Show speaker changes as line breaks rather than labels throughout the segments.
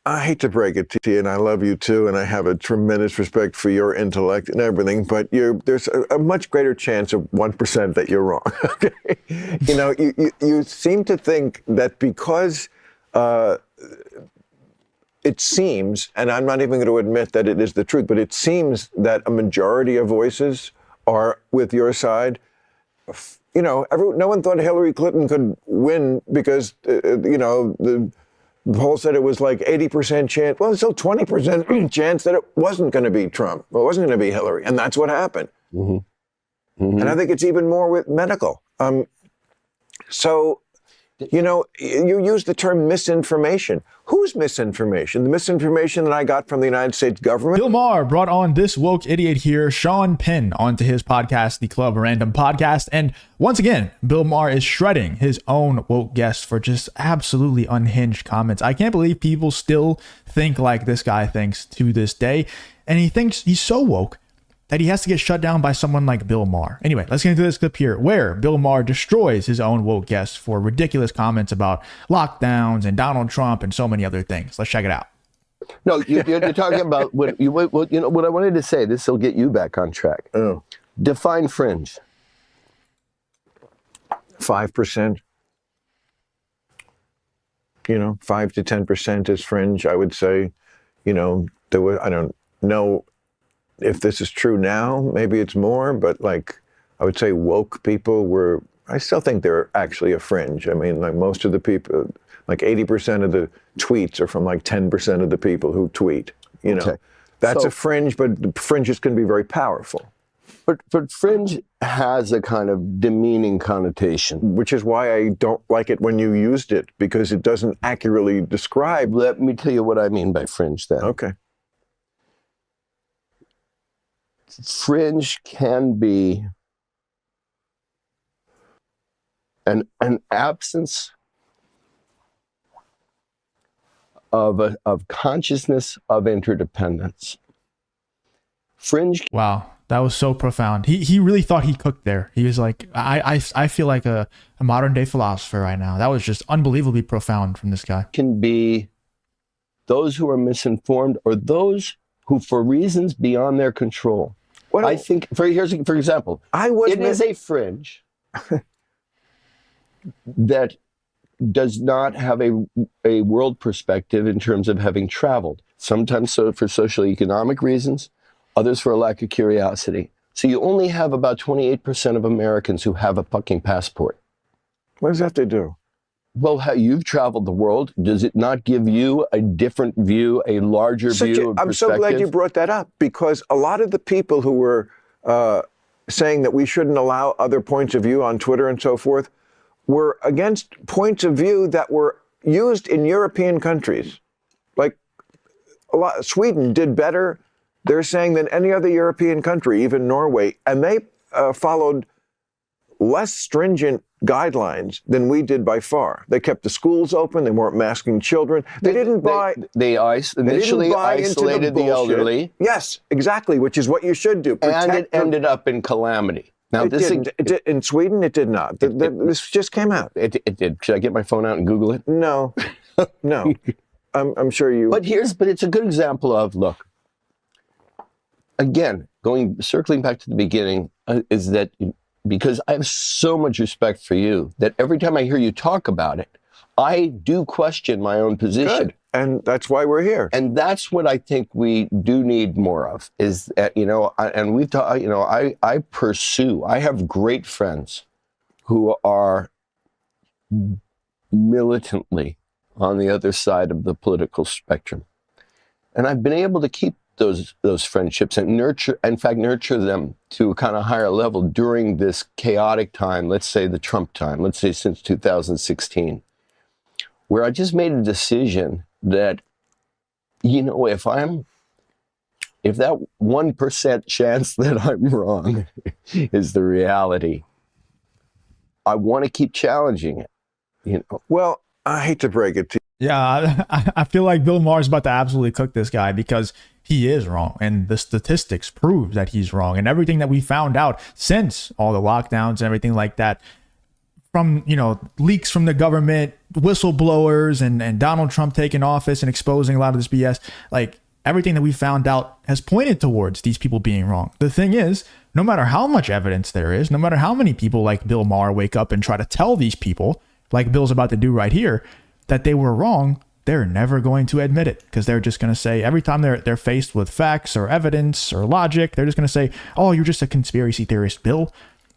I hate to break it to you, and I love you too, and I have a tremendous respect for your intellect and everything, but there's a much greater chance of 1% that you're wrong. Okay? You seem to think that because it seems, and I'm not even going to admit that it is the truth, but it seems that a majority of voices are with your side. No one thought Hillary Clinton could win because, the poll said it was like 80% chance. Well, it's still 20% chance that it wasn't going to be Trump. It wasn't going to be Hillary. And that's what happened. Mm-hmm. Mm-hmm. And I think it's even more with medical. You use the term misinformation. Whose misinformation? The misinformation that I got from the United States government?
Bill Maher brought on this woke idiot here, Sean Penn, onto his podcast, the Club Random Podcast. And once again, Bill Maher is shredding his own woke guests for just absolutely unhinged comments. I can't believe people still think like this guy thinks to this day. And he thinks he's so woke that he has to get shut down by someone like Bill Maher. Anyway, let's get into this clip here where Bill Maher destroys his own woke guests for ridiculous comments about lockdowns and Donald Trump and so many other things. Let's check it out.
No, you're talking about what I wanted to say. This will get you back on track.
Oh.
Define fringe.
5%. 5 to 10% is fringe, I would say. I don't know if this is true now, maybe it's more, but I would say woke people I still think they're actually a fringe. I mean, most of the people, 80% of the tweets are from 10% of the people who tweet, Okay. That's a fringe, but fringes can be very powerful.
But fringe has a kind of demeaning connotation.
Which is why I don't like it when you used it, because it doesn't accurately describe.
Let me tell you what I mean by fringe then.
Okay.
Fringe can be an absence of consciousness of interdependence. Fringe.
Wow, that was so profound. He really thought he cooked there. He was like, I feel like a modern day philosopher right now. That was just unbelievably profound from this guy.
Can be those who are misinformed or those who, for reasons beyond their control. I think, for example, it is a fringe that does not have a world perspective in terms of having traveled. Sometimes for socioeconomic reasons, others for a lack of curiosity. So you only have about 28% of Americans who have a fucking passport.
What does that have to do?
Well, you've traveled the world. Does it not give you a different view, a larger view of perspective?
I'm so glad you brought that up, because a lot of the people who were saying that we shouldn't allow other points of view on Twitter and so forth were against points of view that were used in European countries. Sweden did better, they're saying, than any other European country, even Norway, and they followed less stringent guidelines than we did by far. They kept the schools open. They weren't masking children. They
initially isolated the elderly.
Yes, exactly, which is what you should do.
And it ended up in calamity. Now,
in Sweden, it did not. This just came out.
It did. Should I get my phone out and Google it?
No, no. I'm sure you.
But it's a good example of, look, again, circling back to the beginning, is that because I have so much respect for you that every time I hear you talk about it, I do question my own position.
Good. And that's why we're here.
And that's what I think we do need more of, is that, and we've talked, I have great friends who are militantly on the other side of the political spectrum. And I've been able to keep those friendships and nurture them to a kind of higher level during this chaotic time, let's say the Trump time, let's say since 2016, where I just made a decision that, if that 1% chance that I'm wrong is the reality, I want to keep challenging it.
Well, I hate to break it to you.
Yeah, I feel like Bill Maher's about to absolutely cook this guy, because he is wrong, and the statistics prove that he's wrong, and everything that we found out since all the lockdowns and everything like that, from, leaks from the government, whistleblowers, and Donald Trump taking office and exposing a lot of this BS, like everything that we found out has pointed towards these people being wrong. The thing is, no matter how much evidence there is, no matter how many people like Bill Maher wake up and try to tell these people, like Bill's about to do right here, that they were wrong, they're never going to admit it, because they're just going to say, every time they're faced with facts or evidence or logic, they're just going to say, oh, you're just a conspiracy theorist, Bill.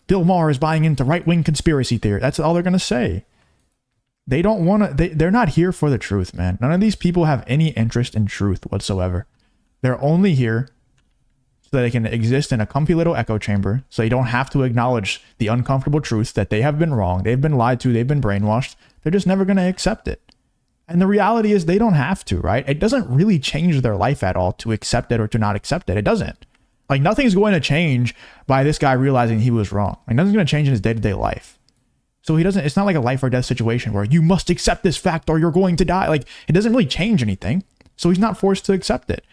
Bill Maher is buying into right-wing conspiracy theory. That's all they're going to say. They don't want to, they're not here for the truth, man. None of these people have any interest in truth whatsoever. They're only here so that they can exist in a comfy little echo chamber, so you don't have to acknowledge the uncomfortable truth that they have been wrong, they've been lied to, they've been brainwashed. They're just never going to accept it. And the reality is they don't have to, right? It doesn't really change their life at all to accept it or to not accept it. It doesn't. Like, nothing's going to change by this guy realizing he was wrong. Like, nothing's going to change in his day-to-day life. So it's not like a life or death situation where you must accept this fact or you're going to die. Like, it doesn't really change anything. So he's not forced to accept it.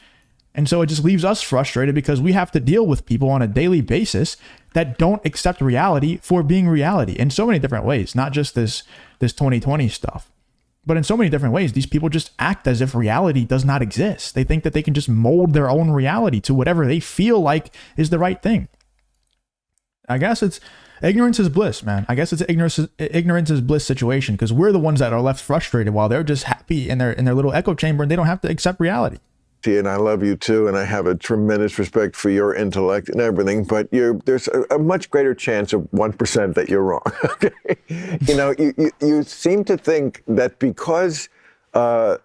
And so it just leaves us frustrated because we have to deal with people on a daily basis that don't accept reality for being reality in so many different ways, not just this 2020 stuff. But in so many different ways, these people just act as if reality does not exist. They think that they can just mold their own reality to whatever they feel like is the right thing. I guess it's ignorance is bliss, man. I guess it's ignorance is bliss situation, because we're the ones that are left frustrated while they're just happy in their little echo chamber and they don't have to accept reality.
And I love you too, and I have a tremendous respect for your intellect and everything, but there's a much greater chance of 1% that you're wrong. Okay? You seem to think that because it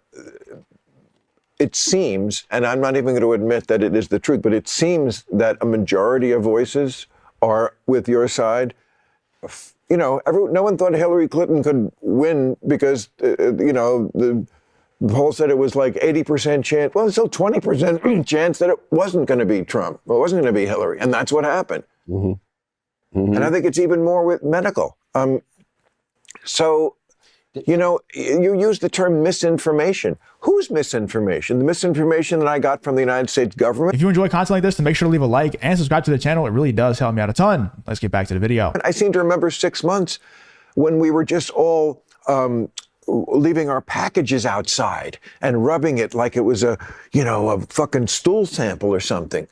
seems, and I'm not even going to admit that it is the truth, but it seems that a majority of voices are with your side. No one thought Hillary Clinton could win because, the poll said it was like 80% chance. Well, it's still 20% chance that it wasn't going to be Trump. It wasn't going to be Hillary. And that's what happened. Mm-hmm. Mm-hmm. And I think it's even more with medical. You use the term misinformation. Whose misinformation? The misinformation that I got from the United States government?
If you enjoy content like this, then make sure to leave a like and subscribe to the channel. It really does help me out a ton. Let's get back to the video.
I seem to remember 6 months when we were just all leaving our packages outside and rubbing it like it was a fucking stool sample or something.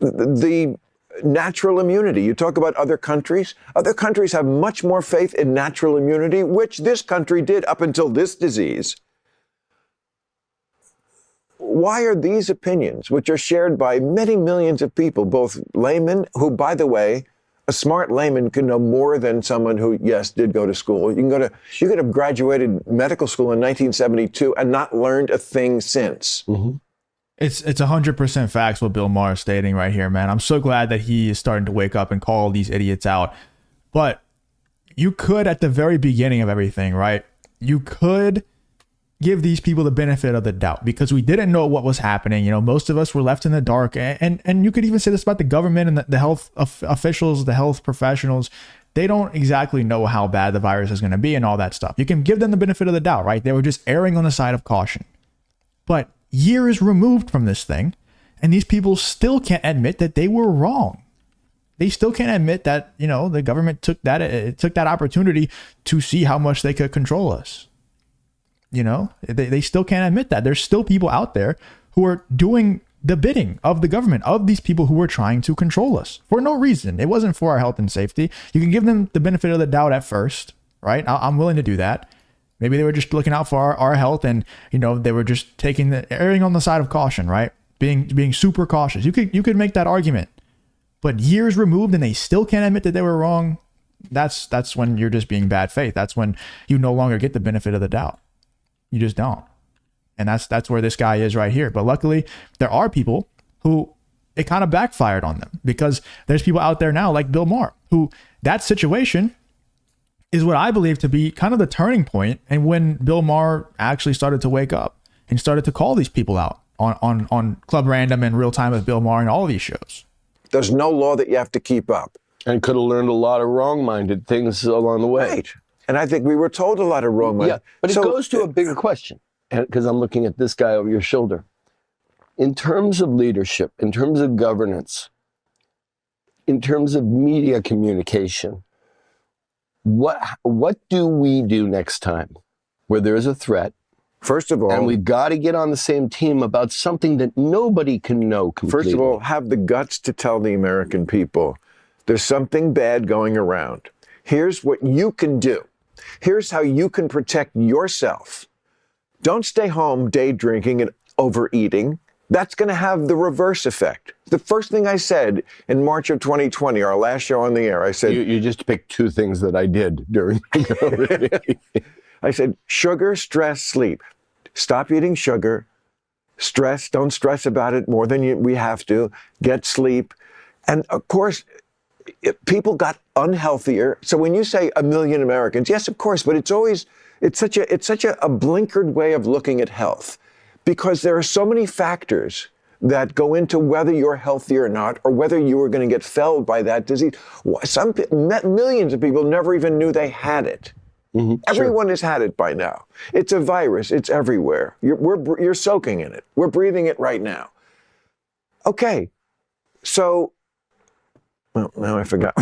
The natural immunity. You talk about other countries. Other countries have much more faith in natural immunity, which this country did up until this disease. Why are these opinions, which are shared by many millions of people, both laymen, who, by the way, a smart layman can know more than someone who, yes, did go to school. You could have graduated medical school in 1972 and not learned a thing since.
Mm-hmm. It's 100% facts what Bill Maher is stating right here, man. I'm so glad that he is starting to wake up and call these idiots out. But you could, at the very beginning of everything, right? You could give these people the benefit of the doubt because we didn't know what was happening. Most of us were left in the dark, and you could even say this about the government and the health officials, the health professionals. They don't exactly know how bad the virus is going to be and all that stuff. You can give them the benefit of the doubt, right? They were just erring on the side of caution. But years removed from this thing, and these people still can't admit that they were wrong. They still can't admit that, the government took that opportunity to see how much they could control us. They still can't admit that. There's still people out there who are doing the bidding of the government, of these people who were trying to control us for no reason. It wasn't for our health and safety. You can give them the benefit of the doubt at first, right? I'm willing to do that. Maybe they were just looking out for our health, and they were just erring on the side of caution, right? Being super cautious. You could make that argument, but years removed and they still can't admit that they were wrong. That's when you're just being bad faith. That's when you no longer get the benefit of the doubt. You just don't. And that's where this guy is right here. But luckily, there are people who it kind of backfired on them, because there's people out there now like Bill Maher, who that situation is what I believe to be kind of the turning point. And when Bill Maher actually started to wake up and started to call these people out on Club Random and Real Time with Bill Maher and all of these shows.
There's no law that you have to keep up.
And could have learned a lot of wrong-minded things along the way.
Right. And I think we were told a lot of wrong-minded.
Yeah, but it goes to a bigger question, because I'm looking at this guy over your shoulder. In terms of leadership, in terms of governance, in terms of media communication, what do we do next time where there is a threat?
First of all,
And we've got to get on the same team about something that nobody can know completely.
first of all, have the guts to tell the American people there's something bad going around. Here's what you can do. Here's how you can protect yourself. Don't stay home day drinking and overeating. That's going to have the reverse effect. The first thing I said in March of 2020, our last show on the air, I said...
You just picked two things that I did during COVID.
I said, sugar, stress, sleep. Stop eating sugar. Stress, don't stress about it more than we have to. Get sleep. And of course, people got unhealthier. So when you say 1 million Americans, yes, of course, but it's such a blinkered way of looking at health, because there are so many factors that go into whether you're healthy or not, or whether you are going to get felled by that disease. Millions of people never even knew they had it. Mm-hmm. Everyone has had it by now. It's a virus. It's everywhere. You're soaking in it. We're breathing it right now. Okay, so... Well, now I forgot.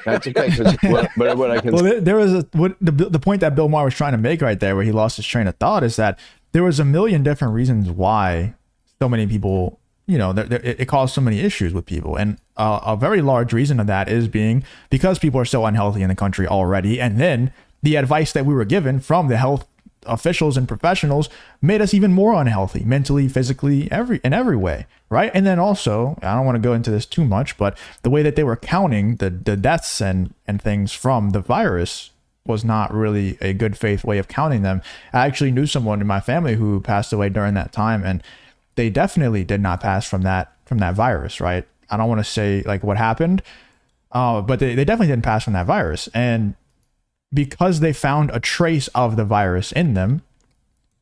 That's okay. What I can...
Well, there was the point that Bill Maher was trying to make right there, where he lost his train of thought, is that there was a million different reasons why so many people, it caused so many issues with people. And a very large reason of that is because people are so unhealthy in the country already. And then the advice that we were given from the health officials and professionals made us even more unhealthy, mentally, physically, in every way, right? And then also, I don't want to go into this too much, but the way that they were counting the deaths and things from the virus was not really a good faith way of counting them. I actually knew someone in my family who passed away during that time, and they definitely did not pass from that virus, right? I don't want to say like what happened, but they definitely didn't pass from that virus. And because they found a trace of the virus in them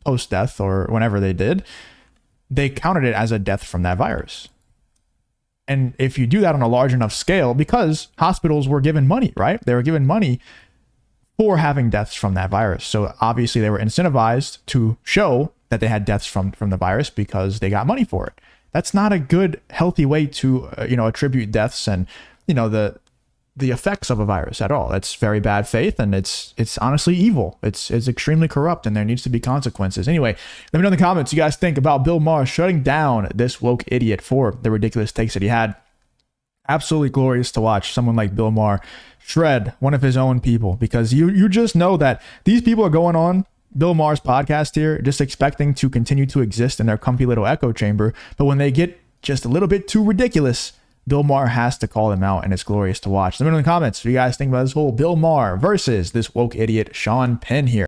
post-death or whenever they did, they counted it as a death from that virus. And if you do that on a large enough scale, because hospitals were given money, right? They were given money for having deaths from that virus. So obviously they were incentivized to show that they had deaths from the virus because they got money for it. That's not a good, healthy way to, attribute deaths and, the effects of a virus at all. That's very bad faith, and it's honestly evil. It's extremely corrupt, and there needs to be consequences. Anyway, let me know in the comments what you guys think about Bill Maher shutting down this woke idiot for the ridiculous takes that he had. Absolutely glorious to watch someone like Bill Maher shred one of his own people, because you just know that these people are going on Bill Maher's podcast here just expecting to continue to exist in their comfy little echo chamber, but when they get just a little bit too ridiculous, Bill Maher has to call them out, and it's glorious to watch. Let me know in the comments what you guys think about this whole Bill Maher versus this woke idiot Sean Penn here.